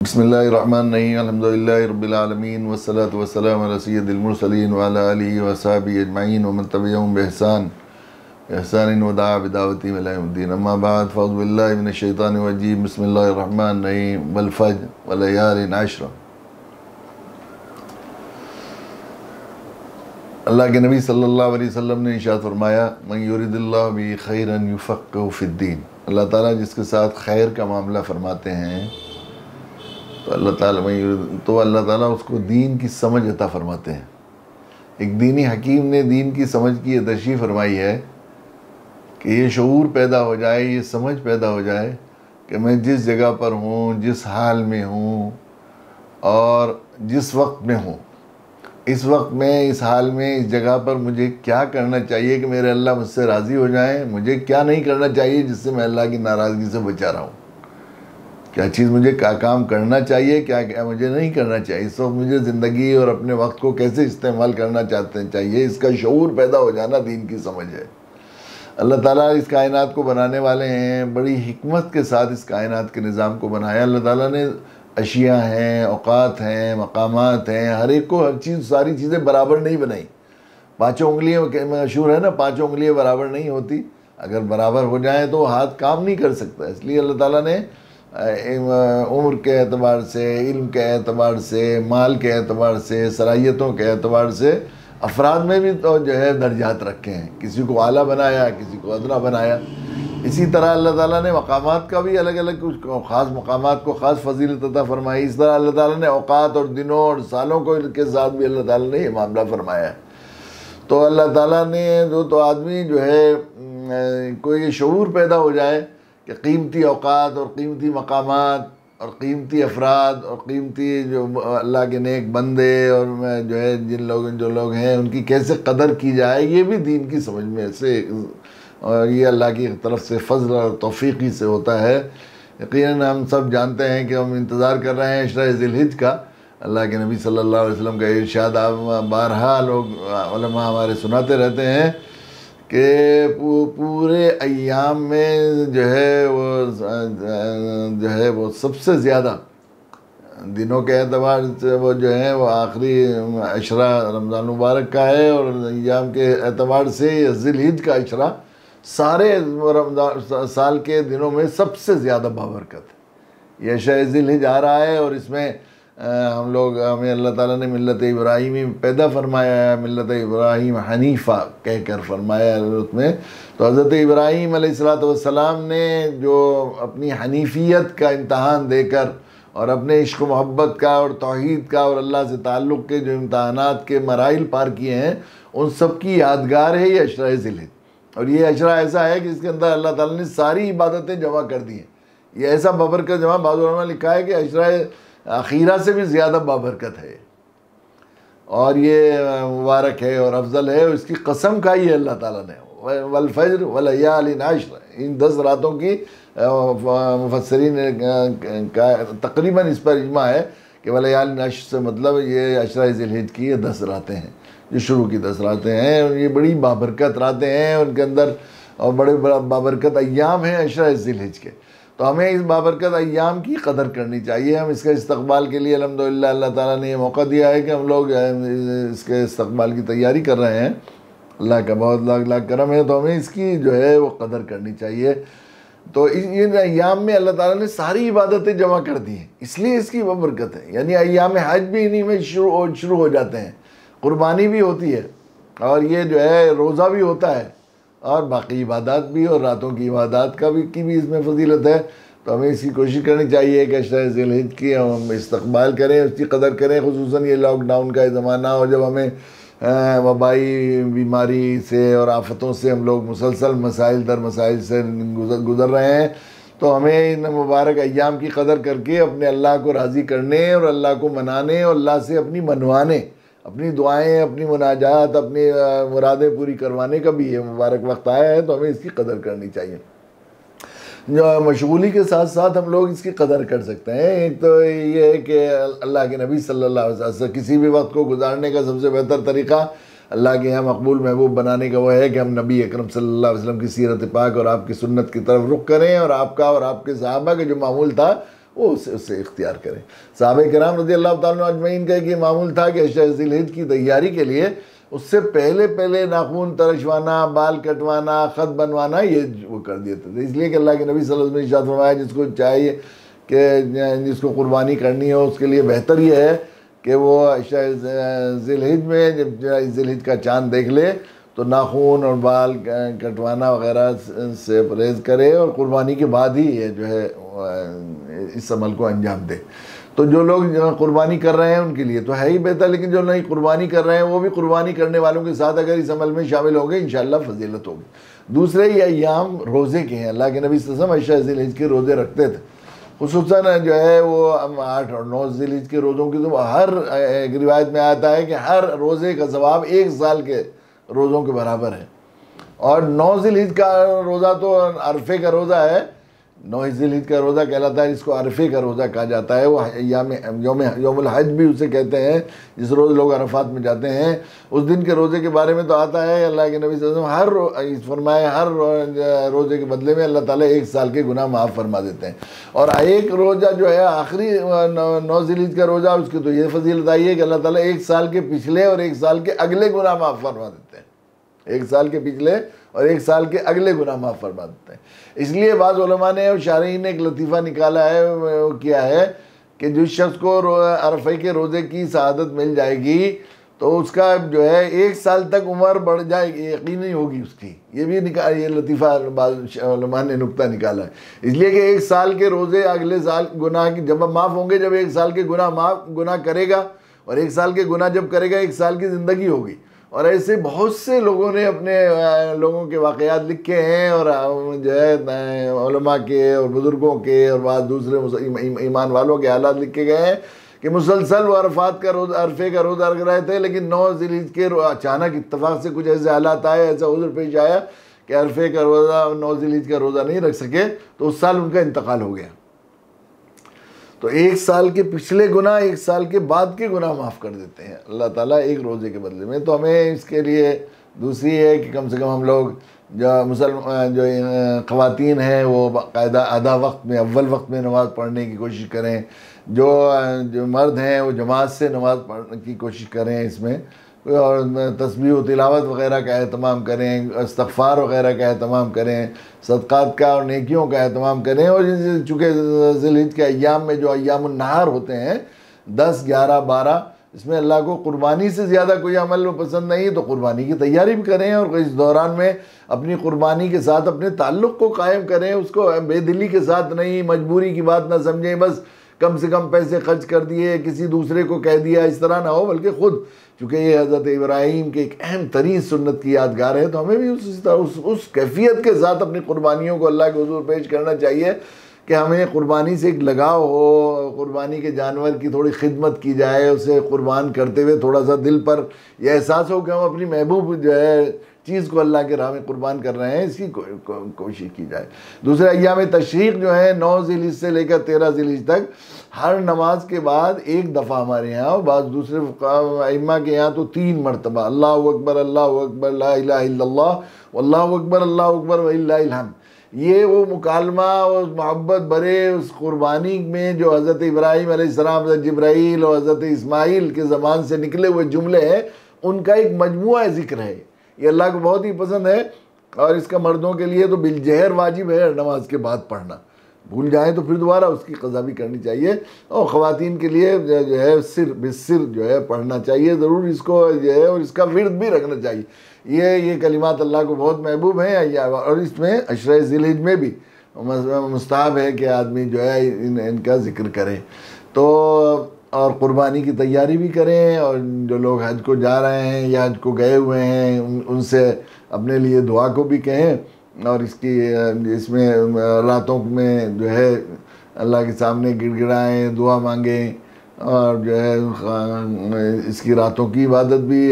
बिस्मिल्लाहिर्रहमानिर्रहीम अल्हम्दुलिल्लाहि रब्बिल आलमीन वस्सलातु वस्सलामु अला सय्यिदिल मुरसलीन व अला आलिहि व अस्हाबिहि अजमईन व मन तबिअहुम बिइहसान व दआ बिदावती इला यौमिद्दीन। अम्मा बाद फ़अऊज़ु बिल्लाहि मिनश शैतानिर रजीम। बिस्मिल्लाहिर्रहमानिर्रहीम। वल फज्र व लयालिन अश्र। अल्लाह के नबी सल्लल्लाहु अलैहि वसल्लम ने इरशाद फरमाया, मन युरिदिल्लाहु बिही खैरन युफ़क़्क़िहु फ़िद्दीन। अल्लाह ताला जिसके साथ खैर का मामला फरमाते हैं तो अल्लाह ताला उसको दीन की समझ अता फरमाते हैं। एक दीनी हकीम ने दीन की समझ की ये तशरीह फरमाई है कि ये शऊर पैदा हो जाए, ये समझ पैदा हो जाए कि मैं जिस जगह पर हूँ, जिस हाल में हूँ और जिस वक्त में हूँ, इस वक्त में, इस हाल में, इस जगह पर मुझे क्या करना चाहिए कि मेरे अल्लाह मुझसे राज़ी हो जाएं, मुझे क्या नहीं करना चाहिए जिससे मैं अल्लाह की नाराज़गी से बचा रहा हूँ, क्या चीज़ मुझे क्या काम करना चाहिए, क्या क्या मुझे नहीं करना चाहिए, इस वक्त मुझे ज़िंदगी और अपने वक्त को कैसे इस्तेमाल करना चाहिए, इसका शऊर पैदा हो जाना दीन की समझ है। अल्लाह ताला इस कायनात को बनाने वाले हैं, बड़ी हिकमत के साथ इस कायनात के निज़ाम को बनाया। अल्लाह ताला ने अशिया हैं, औकात हैं, मकामात हैं, हर एक को हर चीज़, सारी चीज़ें बराबर नहीं बनाई। पाँचों उंगलियाँ मशहूर है ना, पाँचों उंगलियाँ बराबर नहीं होती, अगर बराबर हो जाए तो हाथ काम नहीं कर सकता। इसलिए अल्लाह ताला ने उम्र के एतबार से, इल्म के एतबार से, माल के एतबार से, सलाहियतों के एतबार से अफराद में भी तो जो है दर्जात रखे हैं, किसी को आला बनाया, किसी को अदना बनाया। इसी तरह अल्लाह ताला ने मकामात का भी अलग अलग कुछ ख़ास मकामात को ख़ास फजीलत अता फरमाई। इस तरह अल्लाह ताला ने औकात और दिनों और सालों को के साथ भी अल्लाह ताला ने ये मामला फरमाया है। तो अल्लाह ताला ने तो आदमी जो है कोई ये शऊर पैदा हो जाए कि कीमती औकात और कीमती मकामात और कीमती अफराद और कीमती जो अल्लाह के नेक बंदे और जो है जो लोग हैं उनकी कैसे कदर की जाए, ये भी दीन की समझ में से, और ये अल्लाह की तरफ से फजल और तौफीकी से होता है। यकीनन हम सब जानते हैं कि हम इंतज़ार कर रहे हैं अशरा ज़िलहिज का। अल्लाह के नबी सल्लल्लाहु अलैहि वसल्लम का इरशाद बारहा लोग उलमा हमारे सुनाते रहते हैं कि पूरे अय्याम में जो है वो सबसे ज़्यादा दिनों के एतबार से वो जो है वो आखिरी अशरा रमज़ान मुबारक का है, और अय्याम के एतबार से ज़िलहिज का अशरा सारे रमज़ान साल के दिनों में सबसे ज़्यादा बाबरकत है। ये अशरा ज़िलहिज आ रहा है और इसमें हमें अल्लाह ताला ने मिल्लत इब्राहीमी पैदा फरमाया है, मिल्लत इब्राहीम हनीफ़ा कहकर फरमाया है उसमें। तो हज़रत इब्राहीम अलैहिस्सलाम ने जो अपनी हनीफियत का इम्तहान देकर और अपने इश्क़ मोहब्बत का और तौहीद का और अल्लाह से ताल्लुक़ के जो इम्तहानात के मराइल पार किए हैं, उन सब की यादगार है ये अशरा ज़िलहिज। और ये अशरा ऐसा है कि इसके अंदर अल्लाह ताला ने सारी इबादतें जमा कर दी हैं। ये ऐसा बाबरकत जमा, बाज़ उलमा ने लिखा है कि अशरा आखिरा से भी ज़्यादा बाबरकत है और ये मुबारक है और अफजल है। इसकी कसम खाई है अल्लाह ताला ने, वल फज्र व लयालिन अश्र, इन 10 रातों की मुफस्सिरीन का तकरीबन इस पर इजमा है कि व लयालिन अश्र से मतलब ये अशरा ज़िलहिज की ये 10 रातें हैं, जो शुरू की 10 रातें हैं, और ये बड़ी बाबरकत रातें हैं। उनके अंदर और बड़े बाबरकत अय्याम हैं अशरा ज़िलहिज के। तो हमें इस बाबरकत अय्याम की कदर करनी चाहिए। हम इसके इस्तक़बाल के लिए अल्हम्दुलिल्लाह अल्लाह ताला ने ये मौका दिया है कि हम लोग इसके इस्तक़बाल की तैयारी कर रहे हैं। अल्लाह का बहुत लाख लाख करम है, तो हमें इसकी जो है वो कदर करनी चाहिए। तो इन अय्याम में अल्लाह ताला ने सारी इबादतें जमा कर दी हैं, इसलिए इसकी बाबरकत है। यानी अय्याम हज भी इन्हीं में शुरू हो जाते हैं, कुर्बानी भी होती है और ये जो है रोज़ा भी होता है और बाकी इबादत भी, और रातों की इबादत की भी इसमें फजीलत है। तो हमें इसकी कोशिश करनी चाहिए कि अशरा ज़िलहिज की हम इस्तक़बाल करें, उसकी कदर करें। खुसूसन ये लॉकडाउन का ज़माना और जब हमें वबाई बीमारी से और आफ़तों से हम लोग मुसलसल मसाइल दर मसाइल से गुज़र रहे हैं, तो हमें इन मुबारक अय्याम की कदर करके अपने अल्लाह को राज़ी करने और अल्लाह को मनाने और अल्लाह से अपनी मनवाने, अपनी दुआएं, अपनी मुनाजात, अपनी मुरादें पूरी करवाने का भी ये मुबारक वक्त आया है। तो हमें इसकी कदर करनी चाहिए। जो मशगूली के साथ साथ हम लोग इसकी कदर कर सकते हैं। एक तो ये है कि अल्लाह के नबी सल्लल्लाहु अलैहि वसल्लम किसी भी वक्त को गुजारने का सबसे बेहतर तरीक़ा अल्लाह के यहाँ मकबूल महबूब बनाने का वो है कि हम नबी अकरम सल्लल्लाहु अलैहि वसल्लम की सीरत पाक और आपकी सुन्नत की तरफ रुख करें, और आपका और आपके सहाबा का जो मामूल था वो उससे इख्तियार करें। सहाबा किराम रज़ियल्लाहु ताला अजमईन का कि मामूल था कि अशरा ज़िलहिज की तैयारी के लिए उससे पहले पहले नाखून तरशवाना, बाल कटवाना, ख़त बनवाना ये वो कर देते थे। इसलिए कि अल्लाह के नबी सल्लल्लाहु अलैहि वसल्लम ने इरशाद फरमाया जिसको चाहिए कि जिसको कुर्बानी करनी हो उसके लिए बेहतर ये है कि वो अशरा ज़िलहिज में जब ज़िलहिज का चाँद देख ले तो नाखून और बाल कटवाना वगैरह से परहेज़ करे और कुर्बानी के बाद ही ये जो है इस अमल को अंजाम दे। तो जो लोग कुर्बानी कर रहे हैं उनके लिए तो है ही बेहतर, लेकिन जो नहीं कुर्बानी कर रहे हैं वो भी कुर्बानी करने वालों के साथ अगर इस अमल में शामिल होंगे इंशाअल्लाह फजीलत होगी। दूसरे ये अय्याम रोज़े के हैं। अल्लाह के नबी सल्लल्लाहु अलैहि वसल्लम अशरा ज़िलहिज के रोज़े रखते थे, खुसूसन जो है वो 8 और 9 ज़िलहिज के रोज़ों की तो हर एक रिवायत में आता है कि हर रोज़े का सवाब 1 साल के रोज़ों के बराबर है। और 9 ज़िलहिज का रोज़ा तो अरफे का रोज़ा है, 9 ज़िलहिज का रोज़ा कहलाता है, जिसको अरफे का रोज़ा कहा जाता है। वो यौमुल हज भी उसे कहते हैं, जिस रोज़ लोग अरफात में जाते हैं। उस दिन के रोज़े के बारे में तो आता है अल्लाह के नबी सल्लल्लाहु अलैहि वसल्लम फरमाए हर रोज़े के बदले में अल्लाह ताला 1 साल के गुनाह माफ़ फरमा देते हैं। और एक रोज़ा जो है आखिरी 9 ज़िलहिज का रोज़ा, उसकी तो ये फजीलत आई है कि अल्लाह ताला 1 साल के पिछले और 1 साल के अगले गुनाह माफ़ फरमा देते हैं। 1 साल के पिछले और 1 साल के अगले गुनाह माफ़ फरमा देते हैं। इसलिए बाज़ उलमा ने और शारहीन ने एक लतीफ़ा निकाला है, वो किया है कि जिस शख्स को अरफ़े के रोज़े की शहादत मिल जाएगी तो उसका जो है 1 साल तक उम्र बढ़ जाएगी, यकीनी होगी उसकी। ये भी ये लतीफ़ा बाज़ उलमा ने नुक्ता निकाला है। इसलिए कि 1 साल के रोज़े अगले साल गुनाह की जब माफ़ होंगे, जब 1 साल के गुनाह करेगा, और 1 साल के गुनाह जब करेगा 1 साल की ज़िंदगी होगी। और ऐसे बहुत से लोगों ने अपने लोगों के वाक़यात लिखे हैं, और जो है उलमा के और बुज़ुर्गों के और बाद दूसरे ईमान वालों के हालात लिखे गए हैं कि मुसलसल वो अरफात का रोज़ा, अरफे का रोज़ा रख रहे थे, लेकिन 9 ज़िलहिज के अचानक इत्तफाक से कुछ ऐसे हालात आए, ऐसा उज़्र पेश आया कि अरफे का रोज़ा 9 ज़िलहिज का रोज़ा नहीं रख सके, तो उस साल उनका इंतकाल हो गया। तो 1 साल के पिछले गुनाह 1 साल के बाद के गुनाह माफ़ कर देते हैं अल्लाह ताला 1 रोज़े के बदले में। तो हमें इसके लिए दूसरी है कि कम से कम हम लोग जो मुसलमान जो ख़वातीन हैं वो बाकायदा आधा वक्त में, अव्वल वक्त में नमाज़ पढ़ने की कोशिश करें। जो मर्द हैं वो जमात से नमाज़ पढ़ने की कोशिश करें इसमें, और तस्बीह व तिलावत वग़ैरह का एहतमाम करें, इस्तग़फ़ार वग़ैरह का एहतमाम करें, सदक़ात का और नेकियों का एहतमाम करें। और चूँकि ज़िलहिज के अय्याम में जो अय्यामुन नहार होते हैं 10, 11, 12, इसमें अल्लाह को कुर्बानी से ज़्यादा कोई अमल पसंद नहीं, तो कुर्बानी की तैयारी भी करें और इस दौरान में अपनी कुर्बानी के साथ अपने ताल्लुक़ को कायम करें। उसको बेदिली के साथ नहीं, मजबूरी की बात ना समझें, बस कम से कम पैसे खर्च कर दिए, किसी दूसरे को कह दिया, इस तरह ना हो, बल्कि ख़ुद, चूँकि ये हज़रत इब्राहीम के एक अहम तरीन सुन्नत की यादगार है, तो हमें भी उस कैफियत के साथ अपनी कुर्बानियों को अल्लाह के हुज़ूर पेश करना चाहिए कि हमें कुर्बानी से एक लगाव हो, कुर्बानी के जानवर की थोड़ी खिदमत की जाए, उसे कुर्बान करते हुए थोड़ा सा दिल पर यह एहसास हो कि हम अपनी महबूब जो है चीज़ को अल्लाह के राह में कुर्बान कर रहे हैं, इसकी कोशिश की जाए। दूसरे अय्याम तशरीक़ जो है 9 ज़िलहिज से लेकर 13 ज़िलहिज तक, हर नमाज के बाद 1 दफ़ा हमारे यहाँ और बाद दूसरे अइम्मा के यहाँ तो 3 मरतबा अल्लाहु अकबर ला इलाहा इल्लल्लाह वल्लाहु अकबर वलिल्लाहिल हम्द, ये वो मुकालमा और मोहब्बत भरे उस कुर्बानी में जो हज़रत इब्राहीम अलैहिस्सलाम, हज़रत जिब्राईल और हज़रत इस्माईल के ज़बान से निकले हुए जुमले हैं, उनका एक मजमुआ ज़िक्र है। ये अल्लाह को बहुत ही पसंद है, और इसका मर्दों के लिए तो बिलजहर वाजिब है नमाज के बाद पढ़ना। भूल जाएं तो फिर दोबारा उसकी क़ज़ा भी करनी चाहिए, और ख़वातीन के लिए जो है सिर बिस्सिर जो है पढ़ना चाहिए ज़रूर इसको जो है, और इसका विर्द भी रखना चाहिए। ये कलिमात अल्लाह को बहुत महबूब हैं, और इसमें अशरा ज़िलहिज में भी मुस्ताहब है कि आदमी जो है इनका ज़िक्र करे। तो और क़ुरबानी की तैयारी भी करें, और जो लोग हज को जा रहे हैं या हज को गए हुए हैं उनसे अपने लिए दुआ को भी कहें, और इसमें रातों में जो है अल्लाह के सामने गिड़गिड़ाएं, दुआ मांगें, और जो है इसकी रातों की इबादत भी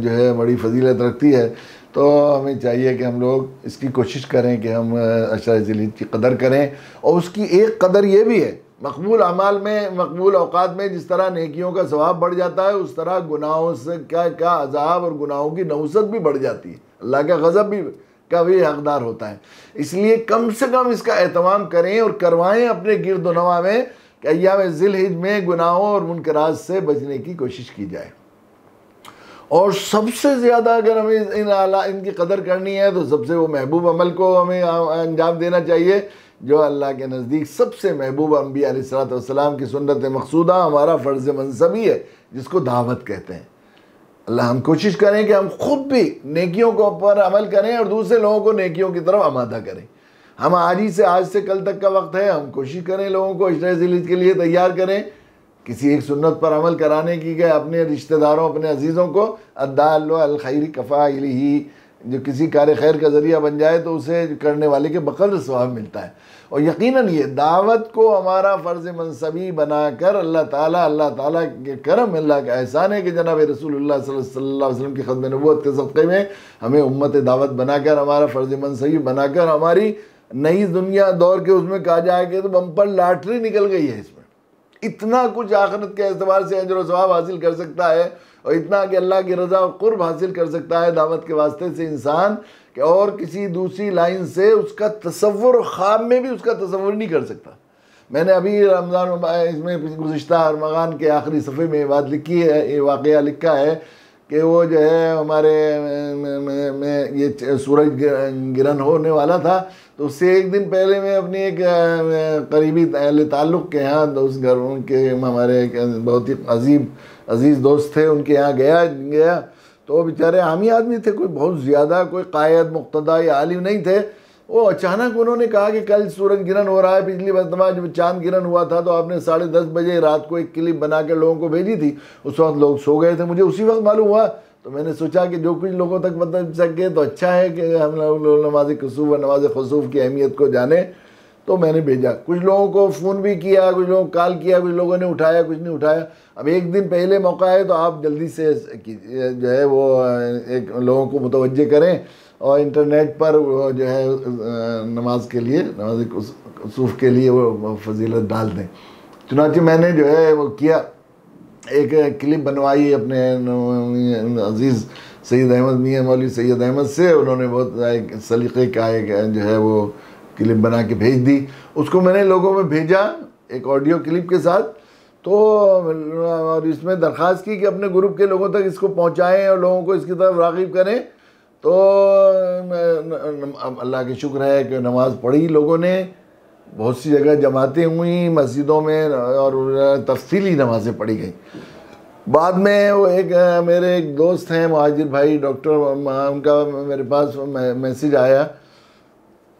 जो है बड़ी फजीलत रखती है। तो हमें चाहिए कि हम लोग इसकी कोशिश करें कि हम अशरा ज़िलहिज की कदर करें। और उसकी एक कदर ये भी है, मकबूल अमाल में, मकबूल औक़ात में जिस तरह नेकियों का सवाब बढ़ जाता है, उस तरह गुनाहों से का अज़ाब और गुनाहों की नहुसत भी बढ़ जाती है, अल्लाह का गज़ब भी का भी हकदार होता है। इसलिए कम से कम इसका एहतमाम करें और करवाएं अपने गिरदोनवा में कि अय्याम ज़िलहिज में गुनाहों और मुनकरात से बचने की कोशिश की जाए। और सबसे ज़्यादा अगर हमें इनकी कदर करनी है तो सबसे वो महबूब अमल को हमें अंजाम देना चाहिए जो अल्लाह के नज़दीक सबसे महबूब अंबिया अलैहिस्सलाम की सुन्नत मक़सूदा, हमारा फ़र्ज़ मनसबी है, जिसको दावत कहते हैं। अल्लाह हम कोशिश करें कि हम खुद भी नेकियों को पर अमल करें और दूसरे लोगों को नेकियों की तरफ आमादा करें। हम आज से कल तक का वक्त है, हम कोशिश करें लोगों को इश्रे ज़िलहिज के लिए तैयार करें, किसी एक सुन्नत पर अमल कराने की, गए अपने रिश्तेदारों अपने अजीज़ों को अद्दाल्लु अल खैरि कफ़ाइलिही, जो किसी कार्य खैर का ज़रिया बन जाए तो उसे करने वाले के बक़द्र सवाब मिलता है। और यकीनन ये दावत को हमारा फ़र्ज़ मनसबी बनाकर अल्लाह ताला के करम, अल्लाह का एहसान है कि जनाब रसूलुल्लाह सल्लल्लाहु अलैहि वसल्लम की ख़त्म नबूवत के सदक़े में हमें उम्मत दावत बनाकर, हमारा फ़र्ज़ मनसबी बनाकर, हमारी नई दुनिया दौर के उसमें कहा जाए कि तो बम्पर लॉटरी निकल गई है। इसमें इतना कुछ आखिरत के एतबार से अजर व सवाब हासिल कर सकता है और इतना कि अल्लाह की रज़ा और क़ुर्ब हासिल कर सकता है दावत के वास्ते से इंसान, कि और किसी दूसरी लाइन से उसका तसव्वुर, ख्वाब में भी उसका तसव्वुर नहीं कर सकता। मैंने अभी रमज़ान इसमें गुज़िश्ता रमज़ान के आखिरी सफ़े में बात लिखी है, ये वाक़या लिखा है कि वो जो है हमारे में ये सूरज गिरन होने वाला था, तो उससे एक दिन पहले मैं अपनी एक करीबी अहले ताल्लुक़ के यहाँ दोस्त घर, उनके हमारे बहुत ही अजीज़ दोस्त थे, उनके यहाँ गया तो बेचारे आमी आदमी थे, कोई बहुत ज़्यादा कोई कायद मुक़्तदा या आलिम नहीं थे। वो अचानक उन्होंने कहा कि कल सूरज गिरन हो रहा है, पिछली मरतबा जब चांद गिरन हुआ था तो आपने 10:30 बजे रात को एक क्लिप बना कर लोगों को भेजी थी, उस वक्त लोग सो गए थे। मुझे उसी वक्त मालूम हुआ, तो मैंने सोचा कि जो कुछ लोगों तक पता सके तो अच्छा है कि हम लोग नमाज कुसूफ और नमाज खुसूफ की अहमियत को जाने। तो मैंने भेजा, कुछ लोगों को फ़ोन भी किया, कुछ लोगों को कॉल किया, कुछ लोगों ने उठाया, कुछ नहीं उठाया। अब एक दिन पहले मौका है तो आप जल्दी से जो है वो एक लोगों को मुतवज्जे करें और इंटरनेट पर जो है नमाज के लिए, नमाज कुसूफ के लिए वो फजीलत डाल दें। चुनांचे मैंने जो है वो किया, एक क्लिप बनवाई अपने अज़ीज़ सैयद अहमद मियाँ मौलवी सैयद अहमद से, उन्होंने बहुत एक सलीक़े का एक जो है वो क्लिप बना के भेज दी। उसको मैंने लोगों में भेजा एक ऑडियो क्लिप के साथ, तो और इसमें दरख्वास्त की कि अपने ग्रुप के लोगों तक इसको पहुंचाएं और लोगों को इसकी तरफ राग़िब करें। तो अल्लाह के शुक्र है कि नमाज़ पढ़ी लोगों ने, बहुत सी जगह जमातें हुई मस्जिदों में और तफसीली नमाज़ें पढ़ी गई। बाद में वो एक मेरे एक दोस्त हैं महाजिर भाई डॉक्टर, उनका मेरे पास मैसेज आया,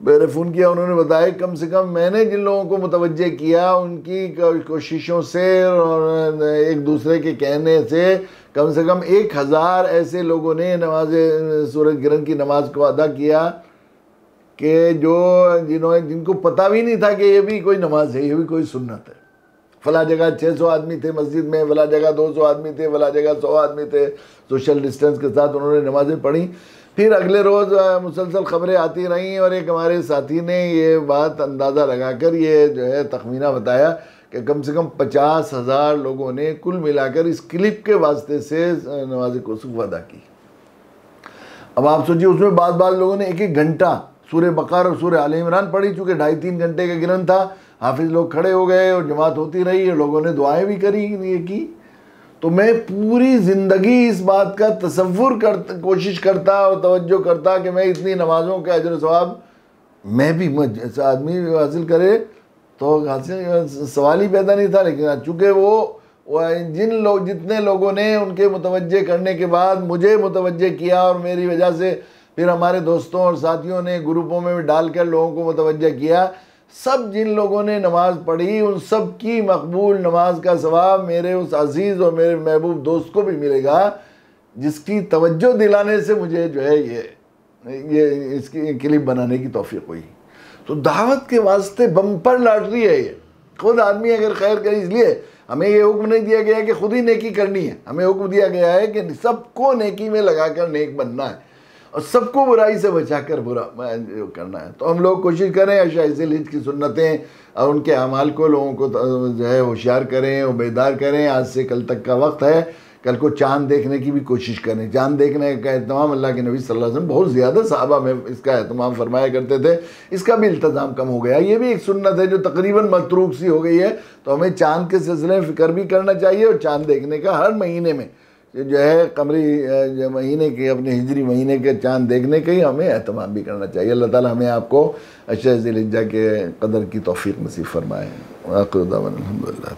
मैंने फ़ोन किया, उन्होंने बताया कम से कम मैंने जिन लोगों को मुतवज्जे किया उनकी कोशिशों से और एक दूसरे के कहने से कम 1000 ऐसे लोगों ने नमाज सूरज गिरन की नमाज को अदा किया कि जिनको पता भी नहीं था कि ये भी कोई नमाज है, ये भी कोई सुन्नत है। फला जगह 600 आदमी थे मस्जिद में, फला जगह 200 आदमी थे, फला जगह 100 आदमी थे, सोशल डिस्टेंस के साथ उन्होंने नमाज़ें पढ़ी। फिर अगले रोज़ मुसलसल ख़बरें आती रहीं और एक हमारे साथी ने ये बात अंदाज़ा लगाकर ये जो है तखमीना बताया कि कम से कम 50,000 लोगों ने कुल मिलाकर इस क्लिप के वास्ते से नमाज कुसूफ अदा की। अब आप सोचिए, उसमें बाद लोगों ने 1-1 घंटा सूरह बकरा और सूरह आले इमरान पढ़ी, चूँकि 2.5-3 घंटे का गिरन था। हाफिज़ लोग खड़े हो गए और जमात होती रही और लोगों ने दुआएँ भी करी ये की। तो मैं पूरी ज़िंदगी इस बात का तसव्वुर कोशिश करता और तवज्जो करता कि मैं इतनी नमाज़ों के अजर सवाब मैं भी जैसा आदमी हासिल करे, तो हासिल सवाल ही पैदा नहीं था। लेकिन चूँकि वो जितने लोगों ने उनके मुतवज्जे करने के बाद मुझे मुतवज्जे किया और मेरी वजह से फिर हमारे दोस्तों और साथियों ने ग्रुपों में भी डालकर लोगों को मुतवज्जे किया, सब जिन लोगों ने नमाज़ पढ़ी उन सब की मकबूल नमाज का सवाब मेरे उस अजीज़ और मेरे महबूब दोस्त को भी मिलेगा जिसकी तवज्जो दिलाने से मुझे जो है ये इसकी क्लिप बनाने की तौफीक हुई। तो दावत के वास्ते बम्पर लॉटरी है ये। खुद आदमी अगर खैर करे, इसलिए हमें ये हुक्म नहीं दिया गया कि खुद ही नेकी करनी है, हमें हुक्म दिया गया है कि सबको नेकी में लगाकर नेक बनना है और सबको बुराई से बचाकर बुरा करना है। तो हम लोग कोशिश करें अय्याम ज़िलहिज की सुन्नतें और उनके अमाल को लोगों को जो है होशियार करें और बेदार करें। आज से कल तक का वक्त है कल को चांद देखने की भी कोशिश करें। चांद देखने का एहतमाम अल्लाह के नबी सल्लल्लाहु अलैहि वसल्लम बहुत ज़्यादा सहाबा में इसका एहतमाम फरमाया करते थे, इसका भी इल्तज़ाम कम हो गया। ये भी एक सुन्नत है जो तकरीबन मतरूक सी हो गई है। तो हमें चांद के सिलसिले में फ़िक्र भी करना चाहिए और चांद देखने का हर महीने में जो है कमरी जो महीने के अपने हिजरी महीने के चांद देखने का ही हमें एहतमाम भी करना चाहिए। अल्लाह ताला हमें आपको अशरा ज़िलहिज्जा के कदर की तौफ़ीक़ नसीब फ़रमाए। आखिर दावाना अल्हम्दुलिल्लाह।